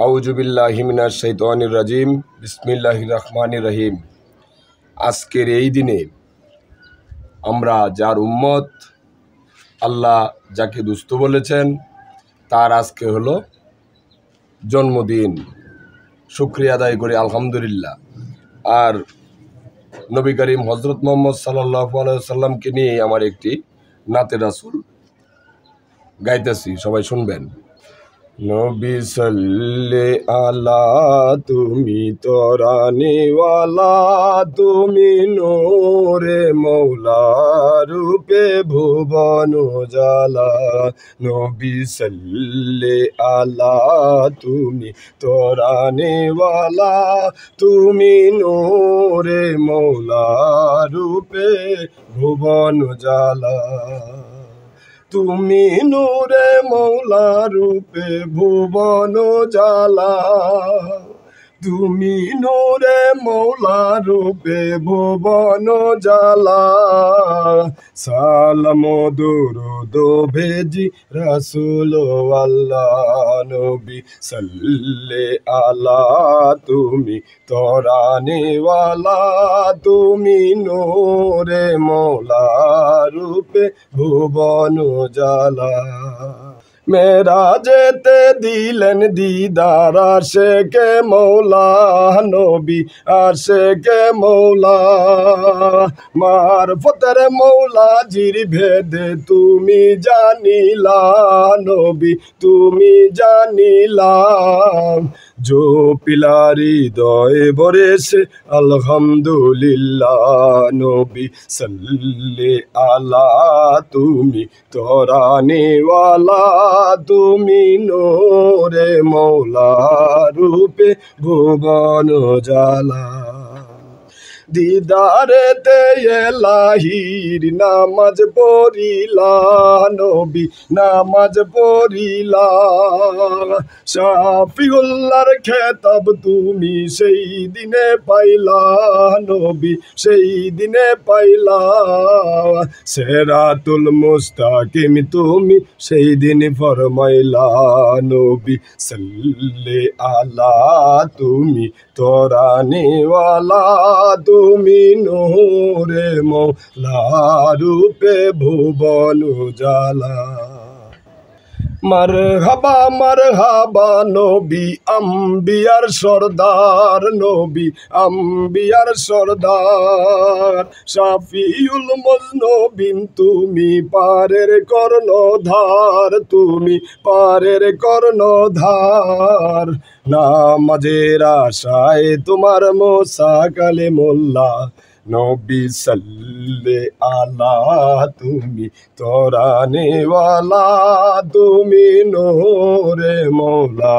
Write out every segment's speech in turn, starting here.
আউযু বিল্লাহি মিনাশ শাইতানির রাজিম। বিসমিল্লাহির রহমানির রহিম। আজকের এই দিনে আমরা যার উম্মত, আল্লাহ যাকে দুস্থ বলেছেন, তার আজকে হলো জন্মদিন। শুকরিয়া আদায় করি আলহামদুলিল্লাহ। আর নবী করিম হযরত মুহাম্মদ সাল্লাল্লাহু আলাইহি ওয়াসাল্লামকে নিয়ে আমার একটি নাতে রাসূল গাইতেছি, সবাই শুনবেন। নবী সাল্লে আলা, তুমি তরানিওয়ালা, তুমি নূরে মৌলা, রূপে ভুবন উজালা। নবী সাল্লে আলা, তুমি তরানিওয়ালা, তুমি নূরে মৌলা, রূপে ভুবন উজালা। তুমি নূরে মৌলা, রূপে ভুবন উজালা। তুমি নূরে মৌলা, রূপে ভুবন উজালা। সালাম দুরুদ ভেজি রাসূল আল্লাহ, নবী সাল্লে আলা, তুমি তরানিওয়ালা, তুমি নূরে মৌলা, রূপে ভুবন উজালা। মেরাজেতে দিলেন দিদার আশেকে মৌলা, নবী আশেকে মৌলা। মারফতের মৌলা জির ভেদে তুমি জানিলা, নবী তুমি জানিলা। জো পিলারি হৃদয়ে ভরেছে আলহামদুলিল্লাহ, নবী সাল্লে আলা, তুমি তরানিওয়ালা, তুমি নূরে মৌলা, রূপে ভুবন উজালা। দিদারেতে এলাহির নামাজ পড়িলা, নবী নামাজ পড়িলা। শাফিউল্লাহর খেতাব তুমি সেই দিনে পাইলা, নবী সেই দিনে পাইলা। সিরাতুল মুস্তাকিম তুমি সেই দিন ফরমাইলা, নবী সাল্লে আলা, তুমি তরানিওয়ালা, তুমি নূরে মৌলা, রূপে ভুবন উজালা। মারহাবা মারহাবা নবী আম্বিয়ার সরদার, নবী আম্বিয়ার সরদার। শাফিউল মুজনবিন তুমি পারের কর্ণধার, তুমি পারের কর্ণধার। নামাজের আশায় তোমার মোসা কালেমুল্লাহ, নবী সাল্লে আলা, তুমি তরানিওয়ালা, তুমি নূরে মৌলা,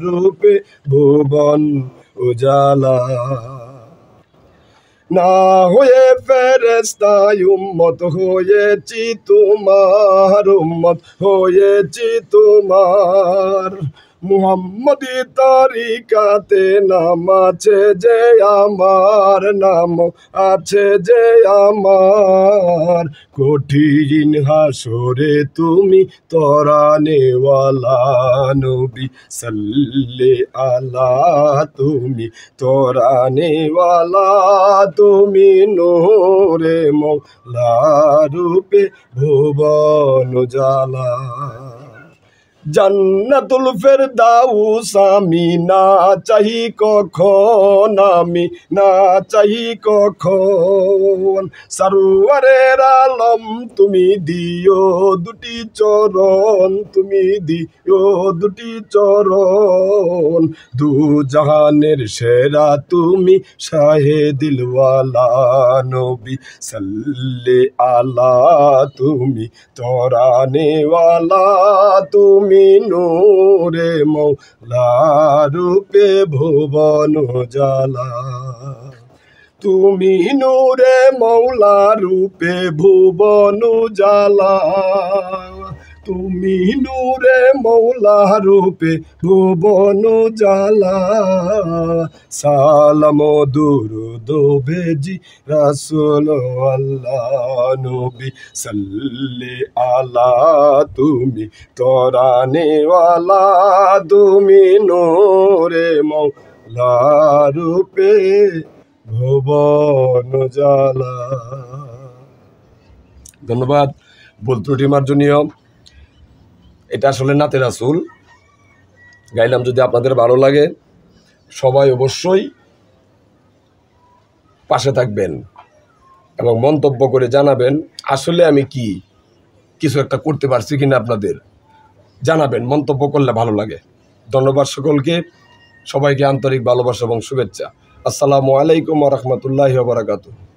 রূপে ভুবন উজালা। না হয়ে ফেরেশতা উম্মত হয়েছি তোমার, উম্মত হয়েছি তোমার। মুহাম্মদি তরিকাতে নাম আছে যে আমার, নাম আছে যে আমার। কঠিন হাসরে তুমি তরানিওয়ালা, নবী সাল্লে আলা, তুমি তরানিওয়ালা, তুমি নূরে মৌলা, রূপে ভুবন উজালা। জান্নাতুল ফেরদাউস আমি না চাহি কখন, আমি না চাহি কখন। সারওয়ারের আলম তুমি দিও দুটি চরণ, তুমি দিও দুটি চরণ। দু জাহানের সেরা তুমি শাহে দিলওয়ালা, নবী সাল্লে আলা, তুমি তরানিওয়ালা, তুমি নূরে মৌলা, রূপে ভুবন উজালা। তুমি নূরে মৌলা, রূপে ভুবন উজালা। তুমি নূরে মৌলা রূপে ভুবন জালা সালাম দুরুদ বেজি রাসূল আল্লাহ নবী সাল্লি আলা তুমি তরানেওয়ালা তুমি নূরে মৌলা রূপে ভুবন জালা। ধন্যবাদ। ভুল ত্রুটি মার্জনীয়। এটা আসলে নাতে রাসূল গাইলাম। যদি আপনাদের ভালো লাগে সবাই অবশ্যই পাশে থাকবেন এবং মন্তব্য করে জানাবেন আসলে আমি কিছু একটা করতে পারছি কিনা। আপনাদের জানাবেন, মন্তব্য করলে ভালো লাগে। ধন্যবাদ সকলকে, সবাইকে আন্তরিক ভালোবাসা এবং শুভেচ্ছা। আসসালামু আলাইকুম ওয়া রাহমাতুল্লাহি ওয়া বারাকাতুহু।